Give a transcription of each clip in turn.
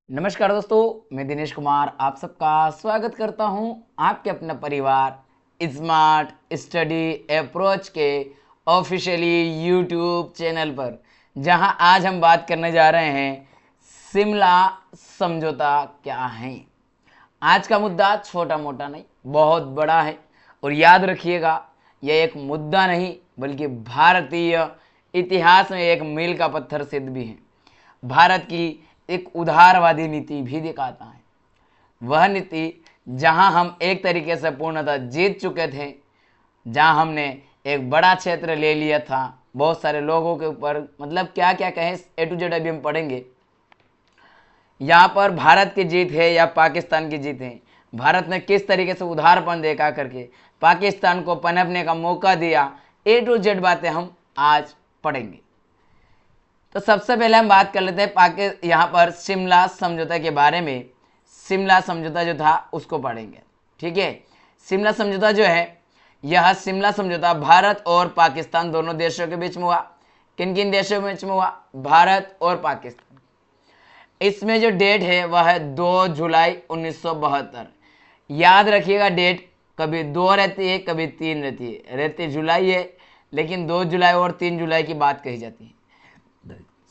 नमस्कार दोस्तों, मैं दिनेश कुमार आप सबका स्वागत करता हूं आपके अपना परिवार स्मार्ट स्टडी अप्रोच के ऑफिशियली यूट्यूब चैनल पर, जहां आज हम बात करने जा रहे हैं शिमला समझौता क्या है। आज का मुद्दा छोटा मोटा नहीं, बहुत बड़ा है। और याद रखिएगा, यह एक मुद्दा नहीं बल्कि भारतीय इतिहास में एक मील का पत्थर सिद्ध भी है। भारत की एक उदारवादी नीति भी दिखाता है। वह नीति जहां हम एक तरीके से पूर्णतः जीत चुके थे, जहां हमने एक बड़ा क्षेत्र ले लिया था बहुत सारे लोगों के ऊपर, मतलब क्या क्या कहें A to Z अभी हम पढ़ेंगे। यहाँ पर भारत की जीत है या पाकिस्तान की जीत है, भारत ने किस तरीके से उदारपन देखा करके पाकिस्तान को पनपने का मौका दिया, A to Z बातें हम आज पढ़ेंगे। तो सबसे पहले हम बात कर लेते हैं यहाँ पर शिमला समझौता के बारे में। शिमला समझौता जो था उसको पढ़ेंगे, ठीक है। शिमला समझौता जो है, यह शिमला समझौता भारत और पाकिस्तान दोनों देशों के बीच में हुआ। किन किन देशों के बीच में हुआ? भारत और पाकिस्तान। इसमें जो डेट है वह है 2 जुलाई 1972। याद रखिएगा, डेट कभी 2 रहती है कभी 3 रहती है। रहती जुलाई है, लेकिन 2 जुलाई और 3 जुलाई की बात कही जाती है।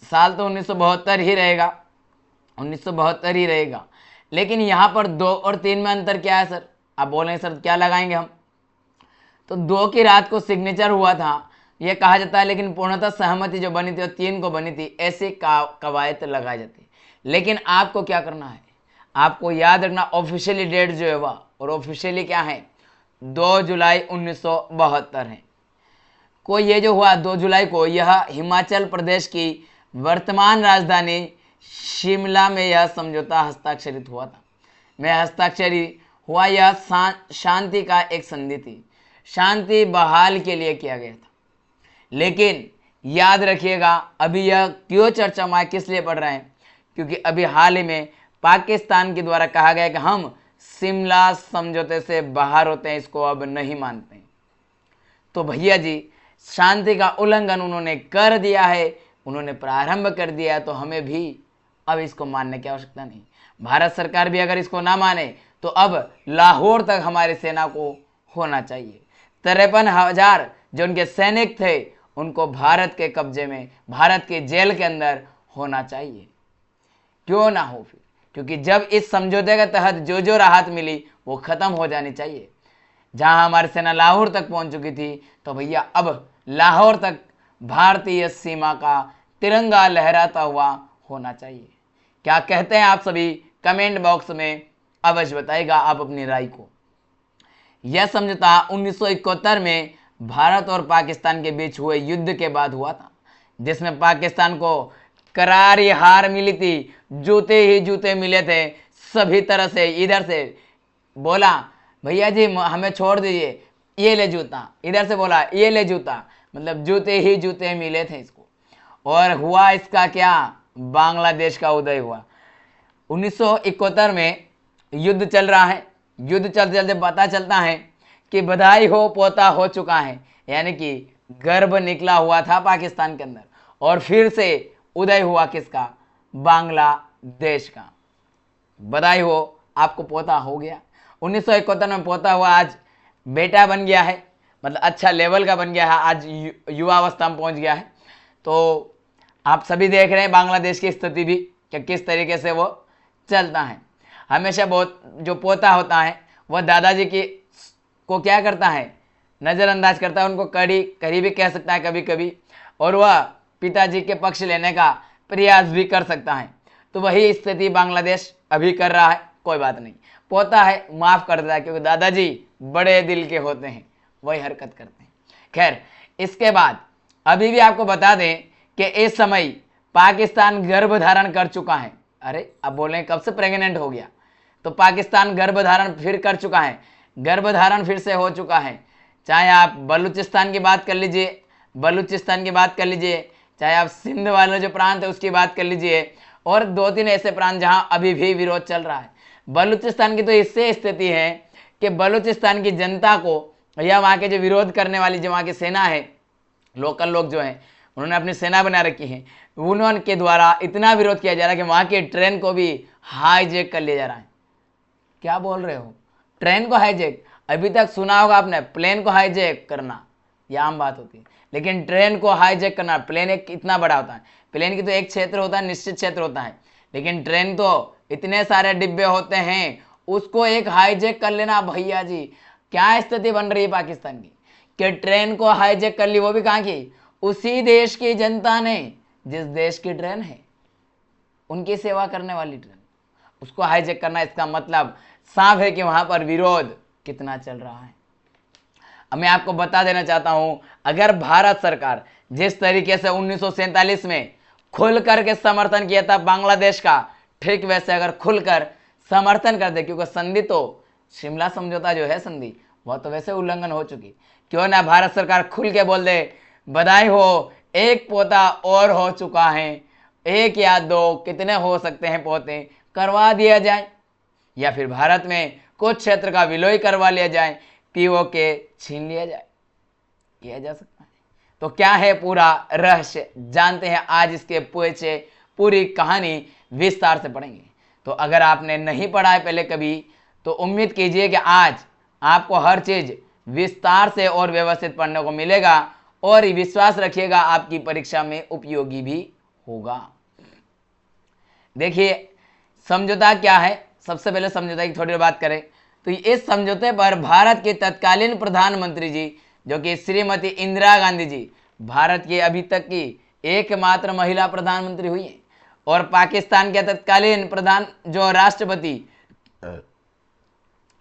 साल तो 1972 ही रहेगा, 1972 ही रहेगा। लेकिन यहाँ पर 2 और 3 में अंतर क्या है सर? आप बोलेंगे सर क्या लगाएंगे हम? तो 2 की रात को सिग्नेचर हुआ था यह कहा जाता है, लेकिन पूर्णतः सहमति जो बनी थी वो 3 को बनी थी। ऐसे कवायद लगाई जाती। लेकिन आपको क्या करना है, आपको याद रखना ऑफिशियली डेट जो है वह, और ऑफिशियली क्या है, 2 जुलाई 1972 है। को ये जो हुआ 2 जुलाई को, यह हिमाचल प्रदेश की वर्तमान राजधानी शिमला में यह समझौता हस्ताक्षरित हुआ था। में हस्ताक्षरित हुआ, यह शांति का एक संधि थी। शांति बहाल के लिए किया गया था। लेकिन याद रखिएगा, अभी यह क्यों चर्चा में किस लिए पढ़ रहे हैं? क्योंकि अभी हाल ही में पाकिस्तान के द्वारा कहा गया कि हम शिमला समझौते से बाहर होते हैं, इसको अब नहीं मानते हैं। तो भैया जी, शांति का उल्लंघन उन्होंने कर दिया है, उन्होंने प्रारंभ कर दिया है, तो हमें भी अब इसको मानने की आवश्यकता नहीं। भारत सरकार भी अगर इसको ना माने तो अब लाहौर तक हमारी सेना को होना चाहिए। 53,000 जो उनके सैनिक थे उनको भारत के कब्जे में, भारत के जेल के अंदर होना चाहिए। क्यों ना हो फिर? क्योंकि जब इस समझौते के तहत जो जो राहत मिली वो खत्म हो जानी चाहिए। जहां हमारी सेना लाहौर तक पहुंच चुकी थी, तो भैया अब लाहौर तक भारतीय सीमा का तिरंगा लहराता हुआ होना चाहिए। क्या कहते हैं आप सभी? कमेंट बॉक्स में अवश्य बताइएगा आप अपनी राय को। यह समझौता 1971 में भारत और पाकिस्तान के बीच हुए युद्ध के बाद हुआ था, जिसमें पाकिस्तान को करारी हार मिली थी। जूते ही जूते मिले थे सभी तरह से। इधर से बोला भैया जी हमें छोड़ दीजिए, ये ले जूता। इधर से बोला ये ले जूता, मतलब जूते ही जूते मिले थे इसको। और हुआ इसका क्या? बांग्लादेश का उदय हुआ। 1971 में युद्ध चल रहा है। युद्ध चलते चलते पता चलता है कि बधाई हो पोता हो चुका है, यानी कि गर्भ निकला हुआ था पाकिस्तान के अंदर, और फिर से उदय हुआ किसका? बांग्लादेश का। बधाई हो, आपको पोता हो गया। 1971 में पोता हुआ, आज बेटा बन गया है, मतलब अच्छा लेवल का बन गया है, आज युवावस्था में पहुंच गया है। तो आप सभी देख रहे हैं बांग्लादेश की स्थिति भी कि किस तरीके से वो चलता है। हमेशा बहुत जो पोता होता है वह दादाजी की को क्या करता है? नज़रअंदाज करता है, उनको करीबी कह सकता है कभी कभी, और वह पिताजी के पक्ष लेने का प्रयास भी कर सकता है। तो वही स्थिति बांग्लादेश अभी कर रहा है। कोई बात नहीं, पोता है माफ़ कर देता है, क्योंकि दादाजी बड़े दिल के होते हैं, वही हरकत करते हैं। खैर, इसके बाद अभी भी आपको बता दें कि इस समय पाकिस्तान गर्भ धारण कर चुका है। अरे अब बोलें कब से प्रेग्नेंट हो गया? तो पाकिस्तान गर्भ धारण फिर कर चुका है, गर्भ धारण फिर से हो चुका है। चाहे आप बलूचिस्तान की बात कर लीजिए, बलूचिस्तान की बात कर लीजिए, चाहे आप सिंध वाले जो प्रांत है उसकी बात कर लीजिए, और 2-3 ऐसे प्रांत जहां अभी भी विरोध चल रहा है। बलूचिस्तान की तो इससे स्थिति है कि बलूचिस्तान की जनता को, या वहाँ के जो विरोध करने वाली जो वहाँ की सेना है, लोकल लोग जो हैं उन्होंने अपनी सेना बना रखी है, उन्होंने के द्वारा इतना विरोध किया जा रहा है कि वहाँ की ट्रेन को भी हाईजैक कर लिया जा रहा है। क्या बोल रहे हो? ट्रेन को हाईजैक? अभी तक सुना होगा आपने प्लेन को हाईजैक करना, ये आम बात होती है, लेकिन ट्रेन को हाईजैक करना, प्लेन एक इतना बड़ा होता है, प्लेन की तो एक क्षेत्र होता है, निश्चित क्षेत्र होता है, लेकिन ट्रेन तो इतने सारे डिब्बे होते हैं, उसको एक हाईजैक कर लेना। भैया जी क्या स्थिति बन रही है पाकिस्तान की कि ट्रेन को हाईजैक कर ली, वो भी कहाँ की? उसी देश की जनता ने, जिस देश की ट्रेन है, उनकी सेवा करने वाली ट्रेन, उसको हाईजैक करना। इसका मतलब साफ है कि वहां पर विरोध कितना चल रहा है। अब मैं आपको बता देना चाहता हूं, अगर भारत सरकार जिस तरीके से 1947 में खुल करके समर्थन किया था बांग्लादेश का, ठीक वैसे अगर खुलकर समर्थन कर दे, क्योंकि संधि तो शिमला समझौता जो है संधि, वह तो वैसे उल्लंघन हो चुकी, क्यों ना भारत सरकार खुल के बोल दे बधाई हो, एक पोता और हो चुका है, एक या दो कितने हो सकते हैं पोते, करवा दिया जाए, या फिर भारत में कुछ क्षेत्र का विलय करवा लिया जाए, पीओके छीन लिया जाए, किया जा सकता है। तो क्या है पूरा रहस्य, जानते हैं आज इसके पीछे पूरी कहानी विस्तार से पढ़ेंगे। तो अगर आपने नहीं पढ़ा है पहले कभी, तो उम्मीद कीजिए कि आज आपको हर चीज विस्तार से और व्यवस्थित पढ़ने को मिलेगा, और विश्वास रखिएगा आपकी परीक्षा में उपयोगी भी होगा। देखिए समझौता क्या है, सबसे पहले समझौता की थोड़ी बात करें तो इस समझौते पर भारत के तत्कालीन प्रधानमंत्री जी, जो कि श्रीमती इंदिरा गांधी जी, भारत की अभी तक की एकमात्र महिला प्रधानमंत्री हुई है, और पाकिस्तान के तत्कालीन प्रधान जो राष्ट्रपति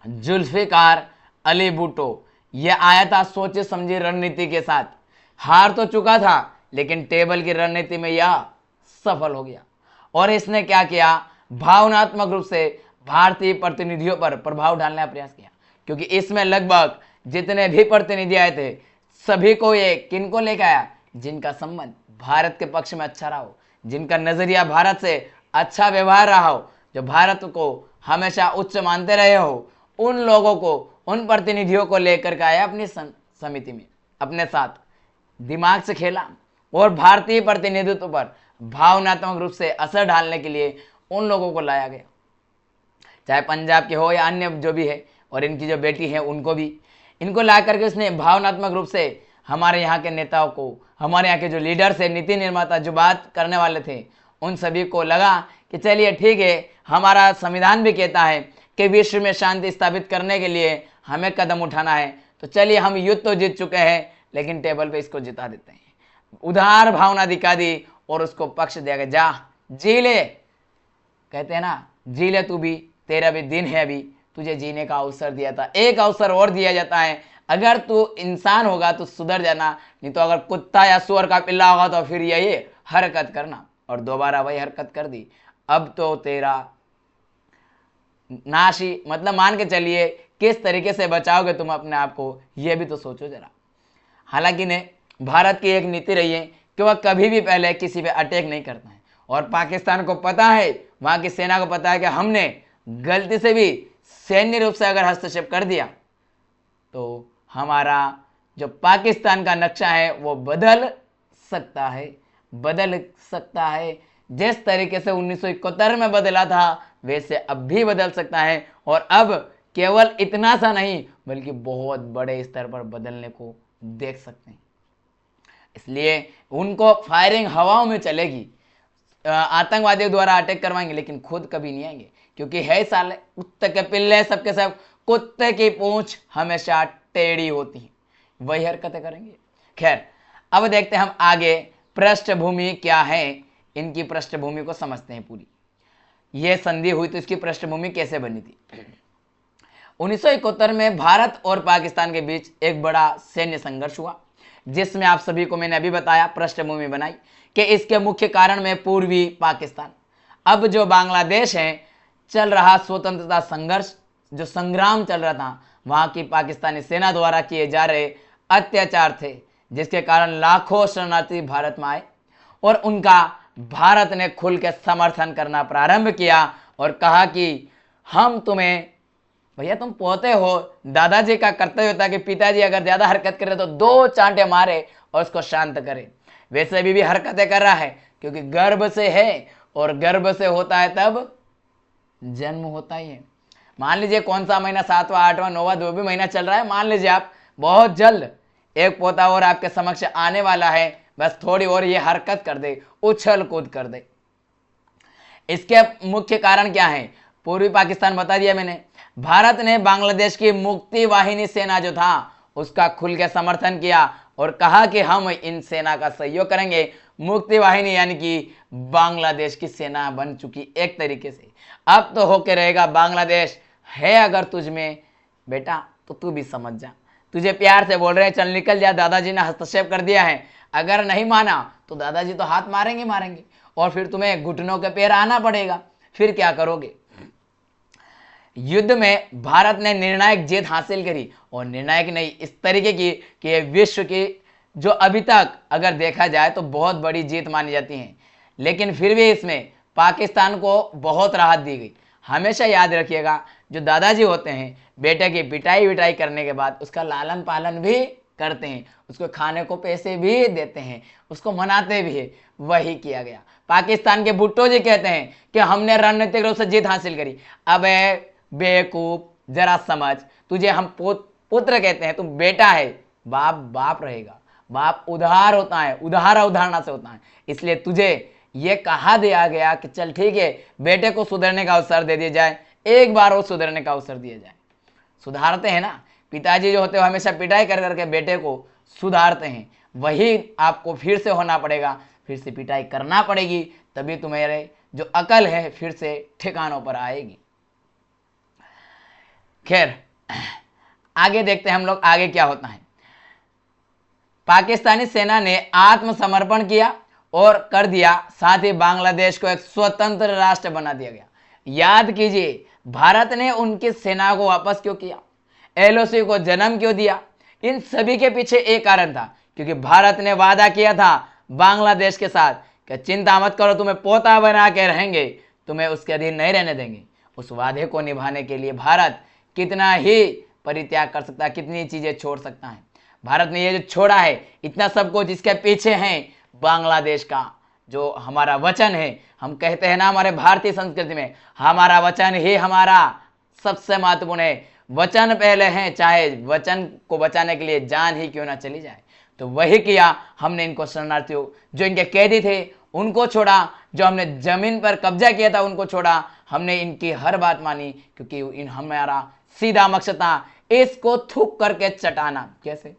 जुल्फिकार अली भुट्टो, यह आया था सोचे समझी रणनीति के साथ। हार तो चुका था, लेकिन टेबल की रणनीति में यह सफल हो गया, और इसने क्या किया, भावनात्मक रूप से भारतीय प्रतिनिधियों पर प्रभाव डालने का प्रयास किया, क्योंकि इसमें लगभग जितने भी प्रतिनिधि आए थे, सभी को ये किनको लेकर आया, जिनका संबंध भारत के पक्ष में अच्छा रहा हो, जिनका नजरिया भारत से अच्छा व्यवहार रहा हो, जो भारत को हमेशा उच्च मानते रहे हो, उन लोगों को, उन प्रतिनिधियों को लेकर के आया अपनी समिति में, अपने साथ दिमाग से खेला, और भारतीय प्रतिनिधित्व पर भावनात्मक रूप से असर डालने के लिए उन लोगों को लाया गया, चाहे पंजाब के हो या अन्य जो भी है, और इनकी जो बेटी है उनको भी, इनको ला करके उसने भावनात्मक रूप से हमारे यहाँ के नेताओं को, हमारे यहाँ के जो लीडर्स है, नीति निर्माता, जो बात करने वाले थे, उन सभी को लगा कि चलिए ठीक है, हमारा संविधान भी कहता है कि विश्व में शांति स्थापित करने के लिए हमें कदम उठाना है, तो चलिए हम युद्ध तो जीत चुके हैं, लेकिन टेबल पे इसको जिता देते हैं। उदार भावना दिखा दी और उसको पक्ष दिया गया, जा जी ले, कहते हैं ना जी ले तू भी, तेरा भी दिन है, अभी तुझे जीने का अवसर दिया था, एक अवसर और दिया जाता है, अगर तू इंसान होगा तो सुधर जाना, नहीं तो अगर कुत्ता या सुअर का पिल्ला होगा तो फिर यही हरकत करना, और दोबारा वही हरकत कर दी, अब तो तेरा नाशी, मतलब मान के चलिए किस तरीके से बचाओगे तुम अपने आप को, यह भी तो सोचो जरा। हालांकि ने भारत की एक नीति रही है कि वह कभी भी पहले किसी पे अटैक नहीं करता है, और पाकिस्तान को पता है, वहां की सेना को पता है कि हमने गलती से भी सैन्य रूप से अगर हस्तक्षेप कर दिया तो हमारा जो पाकिस्तान का नक्शा है वो बदल सकता है, जिस तरीके से 1971 में बदला था वैसे अब भी बदल सकता है, और अब केवल इतना सा नहीं बल्कि बहुत बड़े स्तर पर बदलने को देख सकते हैं। इसलिए उनको फायरिंग हवाओं में चलेगी, आतंकवादियों द्वारा अटैक करवाएंगे, लेकिन खुद कभी नहीं आएंगे, क्योंकि है साले कुत्ते के पिल्ले, सबके सब कुत्ते की पूंछ हमेशा टेढ़ी होती है, वही हरकतें करेंगे। खैर अब देखते हैं हम आगे पृष्ठभूमि क्या है, इनकी पृष्ठभूमि को समझते हैं पूरी। यह संधि हुई तो इसकी पृष्ठभूमि कैसे बनी थी। 1971 में भारत और पाकिस्तान के बीच एक बड़ा सैन्य संघर्ष हुआ, जिसमें आप सभी को मैंने अभी बताया, पृष्ठभूमि बनाई कि इसके मुख्य कारण में पूर्वी पाकिस्तान, अब जो बांग्लादेश है, चल रहा स्वतंत्रता संघर्ष, जो संग्राम चल रहा था, वहां की पाकिस्तानी सेना द्वारा किए जा रहे अत्याचार थे, जिसके कारण लाखों शरणार्थी भारत में आए, और उनका भारत ने खुल के समर्थन करना प्रारंभ किया, और कहा कि हम तुम्हें, भैया तुम पोते हो, दादाजी का कर्तव्य होता कि पिताजी अगर ज्यादा हरकत करे तो 2 चांटे मारे और उसको शांत करे, वैसे अभी भी हरकतें कर रहा है, क्योंकि गर्भ से है, और गर्भ से होता है तब जन्म होता ही है। मान लीजिए कौन सा महीना, 7वां 8वां 9वां जो भी महीना चल रहा है, मान लीजिए आप बहुत जल्द एक पोता और आपके समक्ष आने वाला है, बस थोड़ी और ये हरकत कर दे, उछल कूद कर दे। इसके मुख्य कारण क्या है? पूर्वी पाकिस्तान बता दिया मैंने। भारत ने बांग्लादेश की मुक्ति वाहिनी सेना जो था उसका खुल के समर्थन किया और कहा कि हम इन सेना का सहयोग करेंगे। मुक्ति वाहिनी यानी कि बांग्लादेश की सेना बन चुकी एक तरीके से। अब तो होके रहेगा बांग्लादेश है अगर तुझ में बेटा तो तू भी समझ जा। तुझे प्यार से बोल रहे हैं चल निकल जा, दादाजी ने हस्तक्षेप कर दिया है। अगर नहीं माना तो दादाजी तो हाथ मारेंगे मारेंगे और फिर तुम्हें घुटनों के पैर आना पड़ेगा। फिर क्या करोगे? युद्ध में भारत ने निर्णायक जीत हासिल करी और निर्णायक नहीं इस तरीके की कि विश्व की जो अभी तक अगर देखा जाए तो बहुत बड़ी जीत मानी जाती है, लेकिन फिर भी इसमें पाकिस्तान को बहुत राहत दी गई। हमेशा याद रखिएगा जो दादाजी होते हैं बेटे की पिटाई विटाई करने के बाद उसका लालन पालन भी करते हैं, उसको खाने को पैसे भी देते हैं, उसको मनाते भी है। वही किया गया। पाकिस्तान के भुट्टो जी कहते हैं कि हमने रणनीतिक रूप से जीत हासिल करी। अब बेवकूफ जरा समझ, तुझे हम पुत्र कहते हैं, तू बेटा है, बाप बाप रहेगा। बाप उधार होता है, उधार अवधारणा से होता है। इसलिए तुझे ये कहा दिया गया कि चल ठीक है बेटे को सुधरने का अवसर दे दिया जाए, एक बार वो सुधरने का अवसर दिया जाए। सुधारते हैं ना पिताजी जो होते हैं हमेशा पिटाई कर करके बेटे को सुधारते हैं। वही आपको फिर से होना पड़ेगा, फिर से पिटाई करना पड़ेगी, तभी तुम्हारे जो अकल है फिर से ठिकानों पर आएगी। खैर आगे देखते हैं हम लोग आगे क्या होता है। पाकिस्तानी सेना ने आत्मसमर्पण किया और कर दिया, साथ ही बांग्लादेश को एक स्वतंत्र राष्ट्र बना दिया गया। याद कीजिए भारत ने उनकी सेना को वापस क्यों किया, एलओसी को जन्म क्यों दिया? इन सभी के पीछे एक कारण था, क्योंकि भारत ने वादा किया था बांग्लादेश के साथ कि चिंता मत करो तुम्हें पोता बना के रहेंगे, तुम्हें उसके अधीन नहीं रहने देंगे। उस वादे को निभाने के लिए भारत कितना ही परित्याग कर सकता है, कितनी चीजें छोड़ सकता है। भारत ने ये जो छोड़ा है इतना सब कुछ, इसके पीछे है बांग्लादेश का जो हमारा वचन है। हम कहते हैं ना हमारे भारतीय संस्कृति में हमारा वचन ही हमारा सबसे महत्वपूर्ण है। वचन पहले है, चाहे वचन को बचाने के लिए जान ही क्यों ना चली जाए। तो वही किया हमने। इनको शरणार्थियों जो इनके कैदी थे उनको छोड़ा, जो हमने जमीन पर कब्जा किया था उनको छोड़ा। हमने इनकी हर बात मानी क्योंकि हमारा सीधा मकसद था इसको थूक करके चटाना। कैसे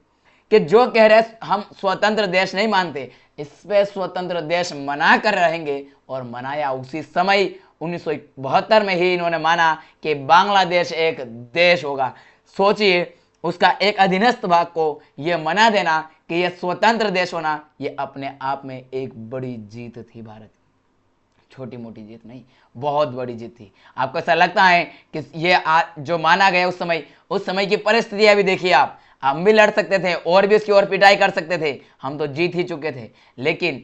कि जो कह रहे हम स्वतंत्र देश नहीं मानते, इस पे स्वतंत्र देश मना कर रहेंगे। और मनाया उसी समय 1972 में ही इन्होंने माना कि बांग्लादेश एक देश होगा। सोचिए उसका एक अधीनस्थ भाग को यह मना देना कि यह स्वतंत्र देश होना, यह अपने आप में एक बड़ी जीत थी भारत की। छोटी मोटी जीत नहीं, बहुत बड़ी जीत थी। आपको ऐसा लगता है कि ये जो माना गया उस समय की परिस्थितियां भी देखिए आप। हम भी लड़ सकते थे और भी उसकी ओर पिटाई कर सकते थे, हम तो जीत ही चुके थे। लेकिन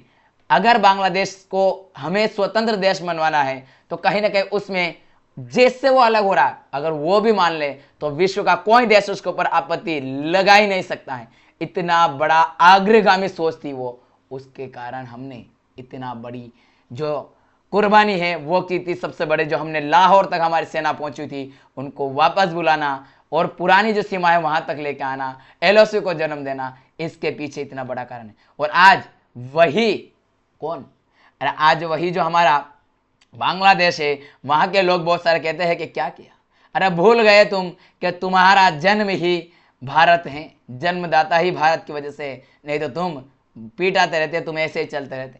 अगर बांग्लादेश को हमें स्वतंत्र देश मनवाना है तो कहीं ना कहीं उसमें जिससे वो अलग हो रहा है अगर वो भी मान ले तो विश्व का कोई देश उसके ऊपर आपत्ति लगा ही नहीं सकता है। इतना बड़ा अग्रगामी सोच थी वो, उसके कारण हमने इतना बड़ी जो कुर्बानी है वो की थी। सबसे बड़े जो हमने लाहौर तक हमारी सेना पहुंची थी उनको वापस बुलाना और पुरानी जो सीमा है वहां तक लेकर आना, एलओसी को जन्म देना, इसके पीछे इतना बड़ा कारण है। और आज वही कौन, अरे आज वही जो हमारा बांग्लादेश है वहां के लोग बहुत सारे कहते हैं कि क्या किया, अरे भूल गए तुम कि तुम्हारा जन्म ही भारत है, जन्मदाता ही भारत की वजह से, नहीं तो तुम पीटाते रहते, तुम ऐसे ही चलते रहते।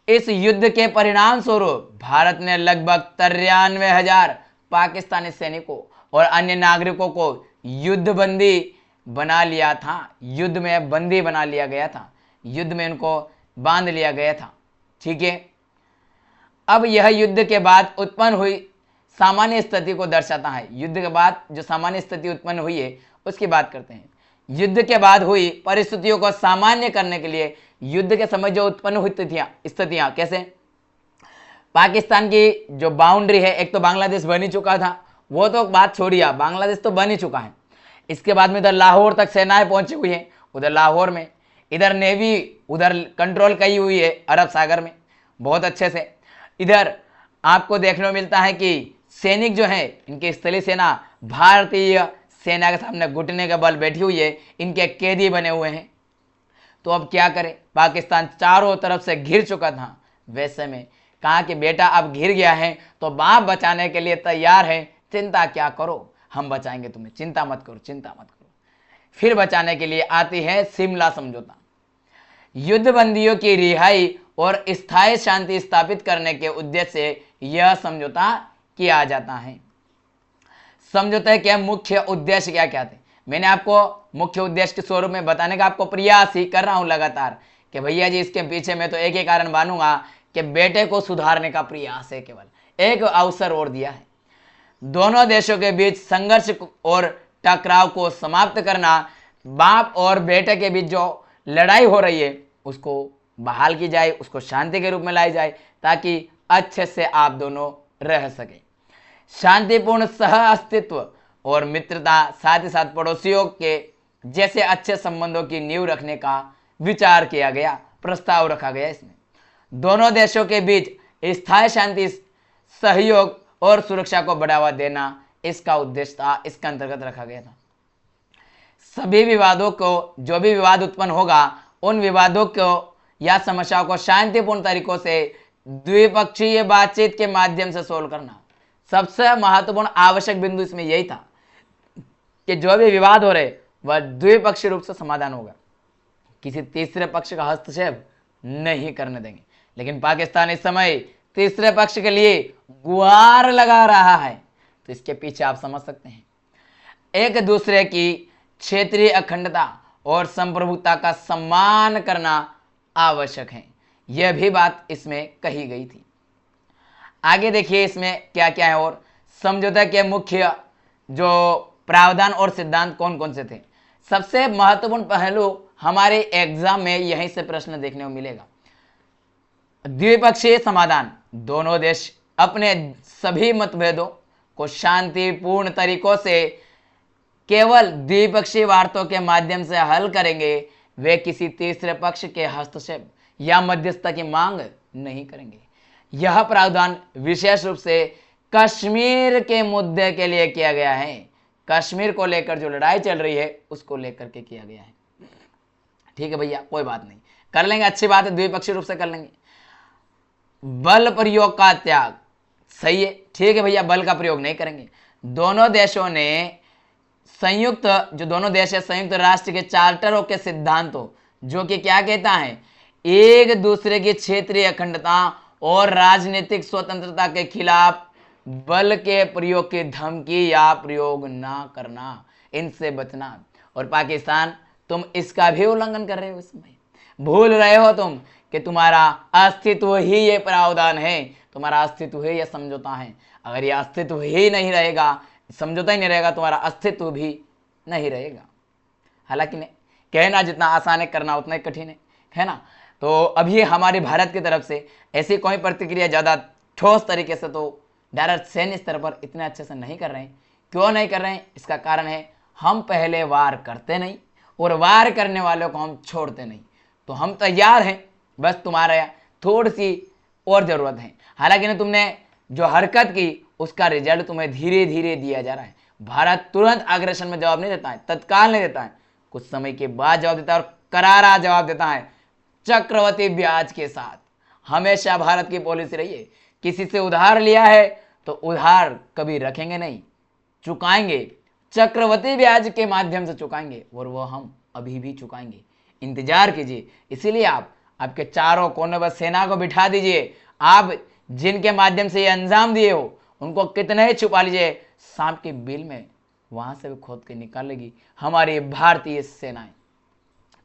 इस युद्ध के परिणाम स्वरूप भारत ने लगभग 93,000 पाकिस्तानी सैनिकों और अन्य नागरिकों को युद्ध बंदी बना लिया था। युद्ध में बंदी बना लिया गया था, युद्ध में उनको बांध लिया गया था। ठीक है, अब यह युद्ध के बाद उत्पन्न हुई सामान्य स्थिति को दर्शाता है। युद्ध के बाद जो सामान्य स्थिति उत्पन्न हुई है उसकी बात करते हैं। युद्ध के बाद हुई परिस्थितियों को सामान्य करने के लिए युद्ध के समय जो उत्पन्न हुई स्थितियां कैसे, पाकिस्तान की जो बाउंड्री है, एक तो बांग्लादेश बन ही चुका था, वो तो बात छोड़िए, बांग्लादेश तो बन ही चुका है। इसके बाद में इधर लाहौर तक सेनाएं पहुंची हुई है, उधर लाहौर में, इधर नेवी उधर कंट्रोल की हुई है अरब सागर में बहुत अच्छे से। इधर आपको देखने को मिलता है कि सैनिक जो है, इनकी स्थलीय सेना भारतीय सेना के सामने घुटने के बल बैठी हुई है, इनके कैदी बने हुए हैं। तो अब क्या करें, पाकिस्तान चारों तरफ से घिर चुका था। वैसे में कहा कि बेटा अब घिर गया है तो बाप बचाने के लिए तैयार है, चिंता क्या करो, हम बचाएंगे तुम्हें, चिंता मत करो, चिंता मत करो। फिर बचाने के लिए आती है शिमला समझौता। युद्ध बंदियों की रिहाई और स्थायी शांति स्थापित करने के उद्देश्य से यह समझौता किया जाता है। समझौते के मुख्य उद्देश्य क्या क्या थे, मैंने आपको मुख्य उद्देश्य के स्वरूप में बताने का आपको प्रयास ही कर रहा हूं लगातार कि भैया जी इसके पीछे मैं तो एक ही कारण मानूंगा कि बेटे को सुधारने का प्रयास है, केवल एक अवसर और दिया है। दोनों देशों के बीच संघर्ष और टकराव को समाप्त करना, बाप और बेटे के बीच जो लड़ाई हो रही है उसको बहाल की जाए, उसको शांति के रूप में लाई जाए ताकि अच्छे से आप दोनों रह सके। शांतिपूर्ण सह अस्तित्व और मित्रता, साथ ही साथ पड़ोसियों के जैसे अच्छे संबंधों की नींव रखने का विचार किया गया, प्रस्ताव रखा गया। इसमें दोनों देशों के बीच स्थायी शांति, सहयोग और सुरक्षा को बढ़ावा देना इसका उद्देश्य था, इसके अंतर्गत रखा गया था। सभी विवादों को, जो भी विवाद उत्पन्न होगा उन विवादों को या समस्याओं को शांतिपूर्ण तरीकों से द्विपक्षीय बातचीत के माध्यम से सोल्व करना। सबसे महत्वपूर्ण आवश्यक बिंदु इसमें यही था कि जो भी विवाद हो रहे वह द्विपक्षीय रूप से समाधान होगा, किसी तीसरे पक्ष का हस्तक्षेप नहीं करने देंगे। लेकिन पाकिस्तान इस समय तीसरे पक्ष के लिए गुहार लगा रहा है, तो इसके पीछे आप समझ सकते हैं एक दूसरे की क्षेत्रीय अखंडता और संप्रभुता का सम्मान करना आवश्यक है। यह भी बात इसमें कही गई थी। आगे देखिए इसमें क्या क्या है और समझौते के मुख्य जो प्रावधान और सिद्धांत कौन कौन से थे। सबसे महत्वपूर्ण पहलू हमारे एग्जाम में यहीं से प्रश्न देखने को मिलेगा। द्विपक्षीय समाधान, दोनों देश अपने सभी मतभेदों को शांतिपूर्ण तरीकों से केवल द्विपक्षीय वार्ताओं के माध्यम से हल करेंगे, वे किसी तीसरे पक्ष के हस्तक्षेप या मध्यस्थता की मांग नहीं करेंगे। यह प्रावधान विशेष रूप से कश्मीर के मुद्दे के लिए किया गया है। कश्मीर को लेकर जो लड़ाई चल रही है उसको लेकर के किया गया है। ठीक है भैया, कोई बात नहीं, कर लेंगे, अच्छी बात है, द्विपक्षीय रूप से कर लेंगे। बल प्रयोग का त्याग, सही है, ठीक है भैया, बल का प्रयोग नहीं करेंगे। दोनों देशों ने संयुक्त, जो दोनों देश है, संयुक्त राष्ट्र के चार्टरों के सिद्धांतों, जो कि क्या कहता है, एक दूसरे की क्षेत्रीय अखंडता और राजनीतिक स्वतंत्रता के खिलाफ बल के प्रयोग की धमकी या प्रयोग ना करना, इनसे बचना। और पाकिस्तान, तुम इसका भी उल्लंघन कर रहे हो। इसमें भूल रहे हो तुम कि तुम्हारा अस्तित्व ही ये प्रावधान है, तुम्हारा अस्तित्व ही ये समझौता है। अगर ये अस्तित्व ही नहीं रहेगा, समझौता ही नहीं रहेगा, तुम्हारा अस्तित्व भी नहीं रहेगा। हालांकि कहना जितना आसान है, करना उतना ही कठिन है ना। तो अभी हमारे भारत की तरफ से ऐसी कोई प्रतिक्रिया ज़्यादा ठोस तरीके से तो डायरेक्ट सैन्य स्तर पर इतने अच्छे से नहीं कर रहे हैं। क्यों नहीं कर रहे हैं, इसका कारण है हम पहले वार करते नहीं और वार करने वालों को हम छोड़ते नहीं। तो हम तैयार हैं, बस तुम्हारा थोड़ी सी और ज़रूरत है। हालांकि तुमने जो हरकत की उसका रिजल्ट तुम्हें धीरे धीरे दिया जा रहा है। भारत तुरंत अग्रेशन में जवाब नहीं देता है, तत्काल नहीं देता है, कुछ समय के बाद जवाब देता है और करारा जवाब देता है, चक्रवृद्धि ब्याज के साथ। हमेशा भारत की पॉलिसी रही है, किसी से उधार लिया है तो उधार कभी रखेंगे नहीं, चुकाएंगे, चक्रवृद्धि ब्याज के माध्यम से चुकाएंगे, और वो हम अभी भी चुकाएंगे, इंतजार कीजिए। इसीलिए आपके चारों कोने पर सेना को बिठा दीजिए। आप जिनके माध्यम से ये अंजाम दिए हो उनको कितने ही छुपा लीजिए, सांप के बिल में वहां से भी खोद के निकाल लेगी हमारी भारतीय सेनाएं।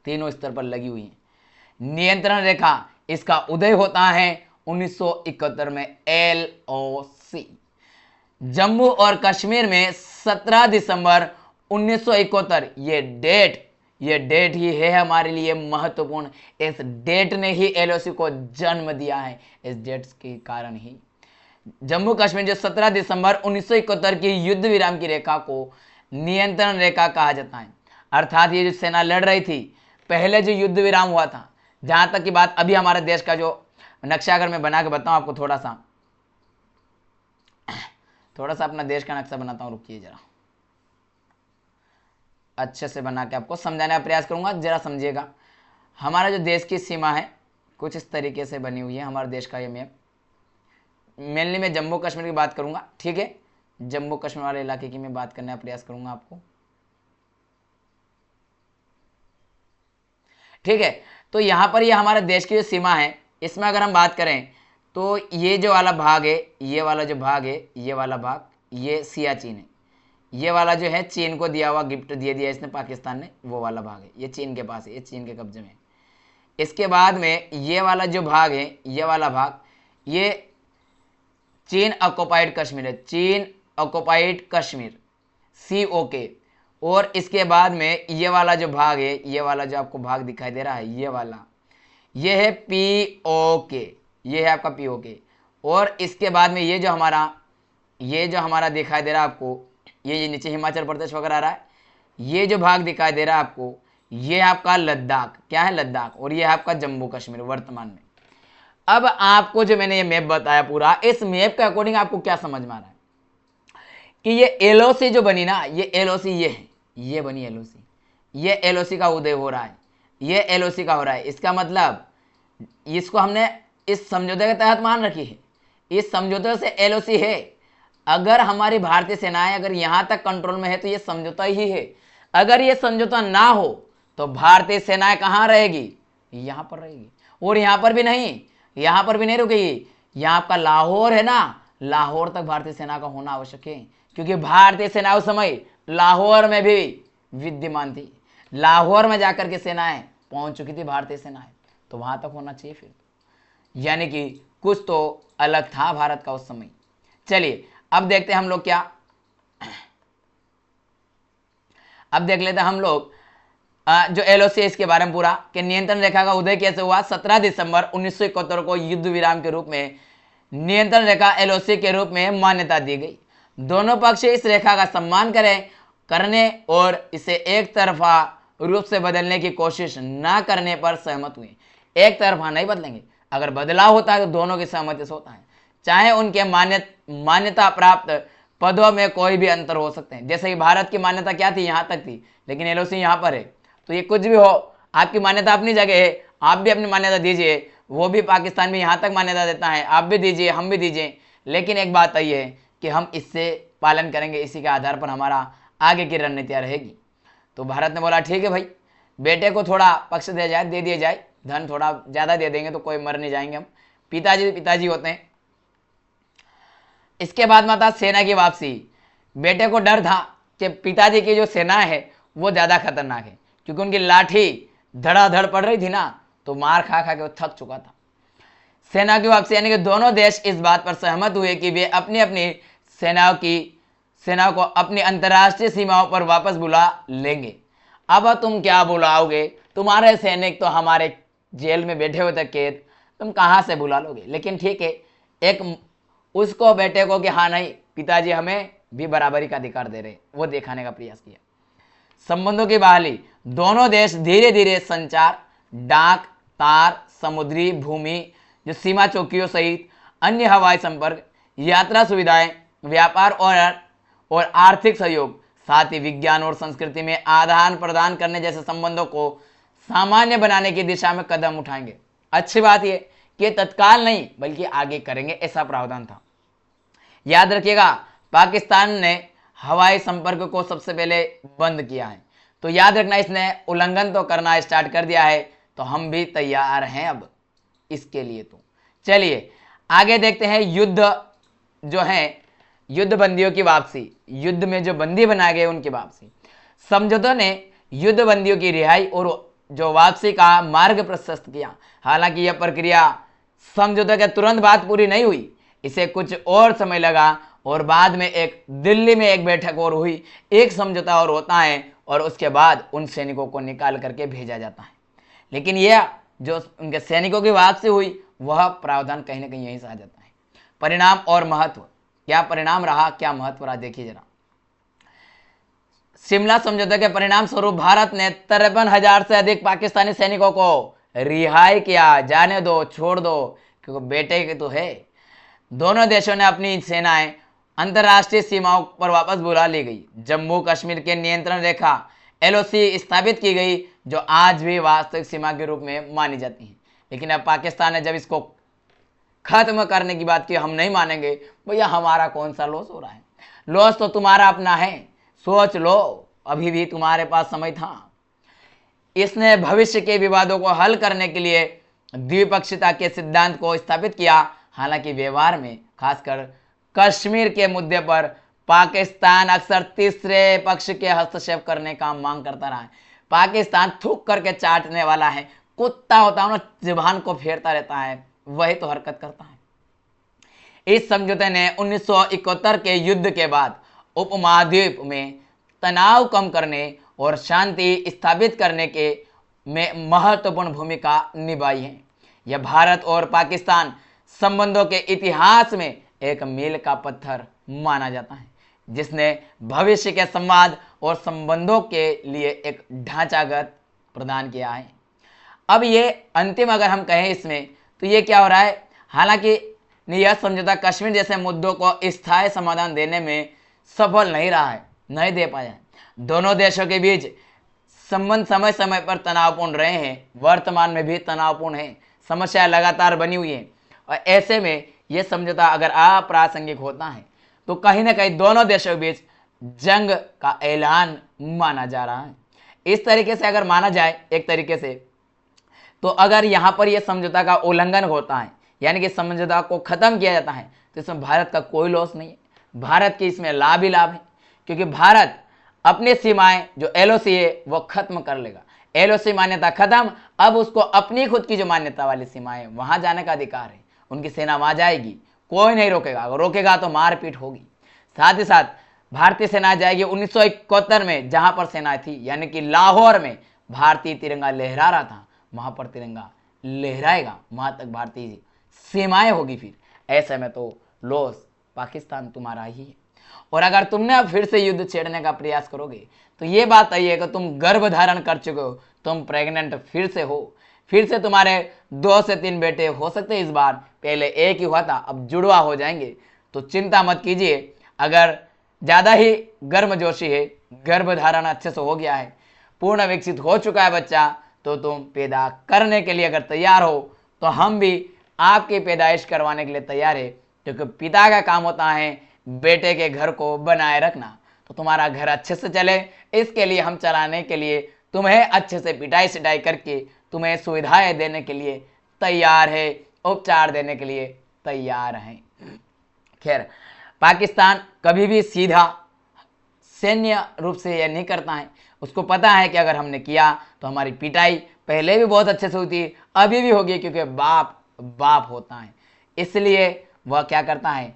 तीनों स्तर पर लगी हुई हैं। नियंत्रण रेखा, इसका उदय होता है 1971 में LOC। जम्मू और कश्मीर में 17 दिसंबर 1971, ये डेट ही है हमारे लिए महत्वपूर्ण। इस डेट ने ही LOC को जन्म दिया है। इस डेट के कारण ही जम्मू कश्मीर जो 17 दिसंबर 1971 की युद्ध विराम की रेखा को नियंत्रण रेखा कहा जाता है। अर्थात ये जो सेना लड़ रही थी, पहले जो युद्ध विराम हुआ था, जहां तक की बात, अभी हमारे देश का जो नक्शा अगर मैं बना के बताऊं आपको थोड़ा सा, थोड़ा सा अपना देश का नक्शा बनाता हूँ, रुकिए जरा, अच्छे से बना के आपको समझाने का प्रयास करूंगा, जरा समझिएगा। हमारा जो देश की सीमा है कुछ इस तरीके से बनी हुई है, हमारे देश का ये मैप। मेनली मैं जम्मू कश्मीर की बात करूंगा, ठीक है, जम्मू कश्मीर वाले इलाके की मैं बात करने का प्रयास करूंगा आपको, ठीक है। तो यहाँ पर ये हमारे देश की जो सीमा है, इसमें अगर हम बात करें तो ये जो वाला भाग है, ये वाला जो भाग है, ये वाला भाग, ये सियाचिन है। ये वाला जो है चीन को दिया हुआ, गिफ्ट दे दिया इसने पाकिस्तान ने, वो वाला भाग है, ये चीन के पास है, ये चीन के कब्जे में। इसके बाद में ये वाला जो भाग है, ये वाला भाग, ये चीन ऑक्युपाइड कश्मीर है, चीन ऑक्युपाइड कश्मीर, COK। और इसके बाद में ये वाला जो भाग है, ये वाला जो आपको भाग दिखाई दे रहा है, ये वाला, ये है POK, ये है आपका POK। और इसके बाद में ये जो हमारा दिखाई दे रहा है आपको, ये नीचे हिमाचल प्रदेश वगैरह आ रहा है, ये जो भाग दिखाई दे रहा है आपको, ये है आपका लद्दाख, क्या है, लद्दाख। और ये है आपका जम्मू कश्मीर वर्तमान में। अब आपको जो मैंने ये मैप बताया पूरा, इस मैप के अकॉर्डिंग आपको क्या समझ में आ रहा है कि ये LOC जो बनी ना, ये LOC ये है, ये बनी LOC, ये LOC का उदय हो रहा है, ये LOC का हो रहा है। इसका मतलब इसको हमने इस समझौते के तहत मान रखी है, इस समझौते से LOC है। अगर हमारी भारतीय सेनाएं अगर यहां तक कंट्रोल में है तो ये समझौता ही है। अगर ये समझौता ना हो तो भारतीय सेनाएं कहां रहेगी, यहां पर रहेगी। और यहां पर भी नहीं, यहां पर भी नहीं रुकेगी। यहां आपका लाहौर है ना, लाहौर तक भारतीय सेना का होना आवश्यक है, क्योंकि भारतीय सेना उस समय लाहौर में भी विद्यमान थी, लाहौर में जाकर के सेनाएं पहुंच चुकी थी भारतीय सेनाएं, तो वहां तक होना चाहिए फिर। यानी कि कुछ तो अलग था भारत का उस समय। चलिए अब देखते हैं हम लोग क्या, अब देख लेते हैं हम लोग जो LOC है इसके बारे में पूरा, कि नियंत्रण रेखा का उदय कैसे हुआ। 17 दिसंबर 1971 को युद्ध विराम के रूप में नियंत्रण रेखा LOC के रूप में मान्यता दी गई। दोनों पक्ष इस रेखा का सम्मान करने और इसे एक तरफा रूप से बदलने की कोशिश न करने पर सहमत हुए। एक तरफा नहीं बदलेंगे, अगर बदलाव होता है तो दोनों की सहमति से होता है, चाहे उनके मान्यता प्राप्त पदों में कोई भी अंतर हो सकते हैं। जैसे कि भारत की मान्यता क्या थी, यहाँ तक थी, लेकिन LOC यहाँ पर है, तो ये कुछ भी हो, आपकी मान्यता अपनी जगह है, आप भी अपनी मान्यता दीजिए, वो भी पाकिस्तान में यहाँ तक मान्यता देता है, आप भी दीजिए, हम भी दीजिए, लेकिन एक बात ये है कि हम इससे पालन करेंगे, इसी के आधार पर हमारा आगे की रणनीतियाँ रहेगी। तो भारत ने बोला ठीक है भाई, बेटे को थोड़ा पक्ष दे दिया जाए, धन थोड़ा ज़्यादा दे देंगे तो कोई मर नहीं जाएंगे हम, पिताजी होते हैं। इसके बाद माता सेना की वापसी। बेटे को डर था कि पिताजी की जो सेना है वो ज़्यादा खतरनाक है, क्योंकि उनकी लाठी धड़ाधड़ पड़ रही थी ना, तो मार खा खा के वो थक चुका था। सेना की वापसी, यानी कि दोनों देश इस बात पर सहमत हुए कि वे अपनी अपनी सेना को अपनी अंतर्राष्ट्रीय सीमाओं पर वापस बुला लेंगे। अब तुम क्या बुलाओगे, तुम्हारे सैनिक तो हमारे जेल में बैठे हुए थे कैद, तुम कहाँ से बुला लोगे। लेकिन ठीक है, एक उसको बेटे को कि हाँ नहीं, पिताजी हमें भी बराबरी का अधिकार दे रहे, वो दिखाने का प्रयास किया। संबंधों की बहाली, दोनों देश धीरे धीरे संचार, डाक, तार, समुद्री, भूमि, जो सीमा चौकियों सहित अन्य हवाई संपर्क, यात्रा सुविधाएं, व्यापार और आर्थिक सहयोग, साथ ही विज्ञान और संस्कृति में आदान प्रदान करने जैसे संबंधों को सामान्य बनाने की दिशा में कदम उठाएंगे। अच्छी बात यह कि तत्काल नहीं बल्कि आगे करेंगे, ऐसा प्रावधान था। याद रखिएगा, पाकिस्तान ने हवाई संपर्क को सबसे पहले बंद किया है, तो याद रखना इसने उल्लंघन तो करना स्टार्ट कर दिया है, तो हम भी तैयार हैं अब इसके लिए। तो चलिए आगे देखते हैं युद्ध बंदियों की वापसी, युद्ध में जो बंदी बनाए गए उनकी वापसी। समझौतों ने युद्ध बंदियों की रिहाई और जो वापसी का मार्ग प्रशस्त किया। हालांकि यह प्रक्रिया समझौते के तुरंत बाद पूरी नहीं हुई, इसे कुछ और समय लगा और बाद में दिल्ली में एक बैठक और हुई, एक समझौता और होता है और उसके बाद उन सैनिकों को निकाल करके भेजा जाता है। लेकिन यह जो उनके सैनिकों की वापसी हुई, वह प्रावधान कहीं ना कहीं यहीं से आ जाता है। परिणाम और महत्व, क्या परिणाम रहा, क्या महत्व रहा, देखिए जरा। शिमला समझौते के परिणाम स्वरूप भारत ने 53,000 से अधिक पाकिस्तानी सैनिकों को रिहाई किया। जाने दो, छोड़ दो, क्योंकि बेटे के तो है। दोनों देशों ने अपनी सेनाएं अंतर्राष्ट्रीय सीमाओं पर वापस बुला ली गई। जम्मू कश्मीर के नियंत्रण रेखा एलओसी स्थापित की गई, जो आज भी वास्तविक सीमा के रूप में मानी जाती है। लेकिन अब पाकिस्तान ने जब इसको खत्म करने की बात की, हम नहीं मानेंगे। भैया हमारा कौन सा लॉस हो रहा है? लॉस तो तुम्हारा अपना है, सोच लो, अभी भी तुम्हारे पास समय था। इसने भविष्य के विवादों को हल करने के लिए द्विपक्षीयता के सिद्धांत को स्थापित किया। हालांकि व्यवहार में, खासकर कश्मीर के मुद्दे पर, पाकिस्तान अक्सर तीसरे पक्ष के हस्तक्षेप करने का मांग करता रहा है। पाकिस्तान थूक करके चाटने वाला है, कुत्ता होता है ना, जुबान को फेरता रहता है, वही तो हरकत करता है। इस समझौते ने 1971 के युद्ध के बाद उपमहाद्वीप में तनाव कम करने और शांति स्थापित करने के में महत्वपूर्ण भूमिका निभाई है। यह भारत और पाकिस्तान संबंधों के इतिहास में एक मील का पत्थर माना जाता है, जिसने भविष्य के संवाद और संबंधों के लिए एक ढांचागत प्रदान किया है। अब ये अंतिम अगर हम कहें इसमें, तो ये क्या हो रहा है? हालांकि यह समझौता कश्मीर जैसे मुद्दों को स्थायी समाधान देने में सफल नहीं रहा है, नहीं दे पाया है। दोनों देशों के बीच संबंध समय समय पर तनावपूर्ण रहे हैं, वर्तमान में भी तनावपूर्ण है, समस्या लगातार बनी हुई है। और ऐसे में यह समझौता अगर अप्रासंगिक होता है तो कहीं ना कहीं दोनों देशों के बीच जंग का ऐलान माना जा रहा है। इस तरीके से अगर माना जाए एक तरीके से, तो अगर यहाँ पर यह समझौता का उल्लंघन होता है, यानी कि समझौता को खत्म किया जाता है, तो इसमें भारत का कोई लॉस नहीं है, भारत की इसमें लाभ ही लाभ है। क्योंकि भारत अपनी सीमाएं जो एलओसी है वो खत्म कर लेगा। एलओसी मान्यता खत्म, अब उसको अपनी खुद की जो मान्यता वाली सीमाएं, वहां जाने का अधिकार है। उनकी सेना वहां जाएगी, कोई नहीं रोकेगा, अगर रोकेगा तो मारपीट होगी। साथ ही साथ भारतीय सेना जाएगी 1971 में, जहां पर सेना थी, यानी कि लाहौर में भारतीय तिरंगा लहरा रहा था, वहां पर तिरंगा लहराएगा, वहां तक भारतीय सीमाएं होगी। फिर ऐसे में तो लॉस पाकिस्तान तुम्हारा ही है। और अगर तुमने अब फिर से युद्ध छेड़ने का प्रयास करोगे, तो ये बात आई है कि तुम गर्भ धारण कर चुके हो, तुम प्रेग्नेंट फिर से हो, फिर से तुम्हारे 2 से 3 बेटे हो सकते हैं। इस बार पहले एक ही हुआ था, अब जुड़वा हो जाएंगे। तो चिंता मत कीजिए, अगर ज़्यादा ही गर्मजोशी है, गर्भ धारण अच्छे से हो गया है, पूर्ण विकसित हो चुका है बच्चा, तो तुम पैदा करने के लिए अगर तैयार हो, तो हम भी आपकी पैदाइश करवाने के लिए तैयार है। क्योंकि पिता का काम होता है बेटे के घर को बनाए रखना। तो तुम्हारा घर अच्छे से चले, इसके लिए हम चलाने के लिए तुम्हें अच्छे से पिटाई सिटाई करके तुम्हें सुविधाएं देने के लिए तैयार है, उपचार देने के लिए तैयार हैं। खैर, पाकिस्तान कभी भी सीधा सैन्य रूप से यह नहीं करता है। उसको पता है कि अगर हमने किया तो हमारी पिटाई पहले भी बहुत अच्छे से हुई थी, अभी भी होगी, क्योंकि बाप बाप होता है। इसलिए वह क्या करता है,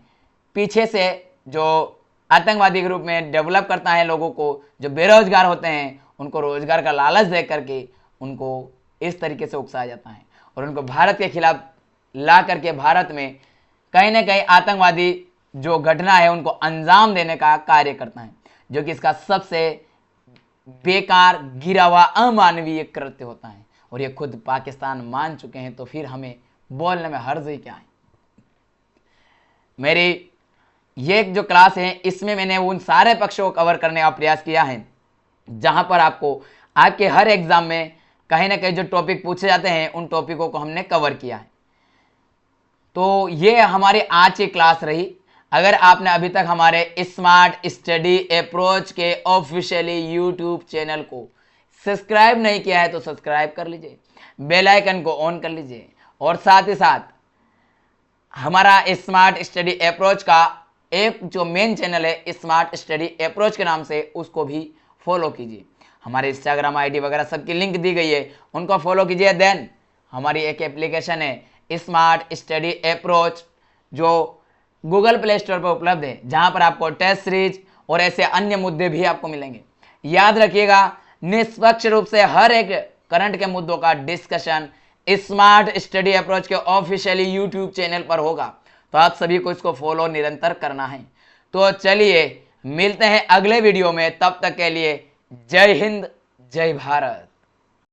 पीछे से जो आतंकवादी के रूप में डेवलप करता है लोगों को, जो बेरोजगार होते हैं उनको रोजगार का लालच दे करके उनको इस तरीके से उकसाया जाता है और उनको भारत के खिलाफ ला करके भारत में कहीं ना कहीं आतंकवादी जो घटना है उनको अंजाम देने का कार्य करता है, जो कि इसका सबसे बेकार, गिरा हुआ, अमानवीय कृत्य होता है। और ये खुद पाकिस्तान मान चुके हैं, तो फिर हमें बोलने में हर्ज ही क्या है। मेरी ये जो क्लास है, इसमें मैंने उन सारे पक्षों को कवर करने का प्रयास किया है जहां पर आपको आपके हर एग्जाम में कहीं ना कहीं जो टॉपिक पूछे जाते हैं उन टॉपिकों को हमने कवर किया है। तो ये हमारी आज की क्लास रही। अगर आपने अभी तक हमारे स्मार्ट स्टडी अप्रोच के ऑफिशियली यूट्यूब चैनल को सब्सक्राइब नहीं किया है तो सब्सक्राइब कर लीजिए, बेल आइकन को ऑन कर लीजिए, और साथ ही साथ हमारा स्मार्ट स्टडी अप्रोच का एक जो मेन चैनल है स्मार्ट स्टडी अप्रोच के नाम से, उसको भी फॉलो कीजिए। हमारे इंस्टाग्राम आईडी वगैरह सबकी लिंक दी गई है, उनको फॉलो कीजिए। देन हमारी एक एप्लीकेशन है स्मार्ट स्टडी अप्रोच, जो गूगल प्ले स्टोर पर उपलब्ध है, जहां पर आपको टेस्ट सीरीज और ऐसे अन्य मुद्दे भी आपको मिलेंगे। याद रखिएगा, निष्पक्ष रूप से हर एक करंट के मुद्दों का डिस्कशन स्मार्ट स्टडी अप्रोच के ऑफिशियली यूट्यूब चैनल पर होगा। तो आप सभी को इसको फॉलो निरंतर करना है। तो चलिए मिलते हैं अगले वीडियो में, तब तक के लिए जय हिंद, जय भारत।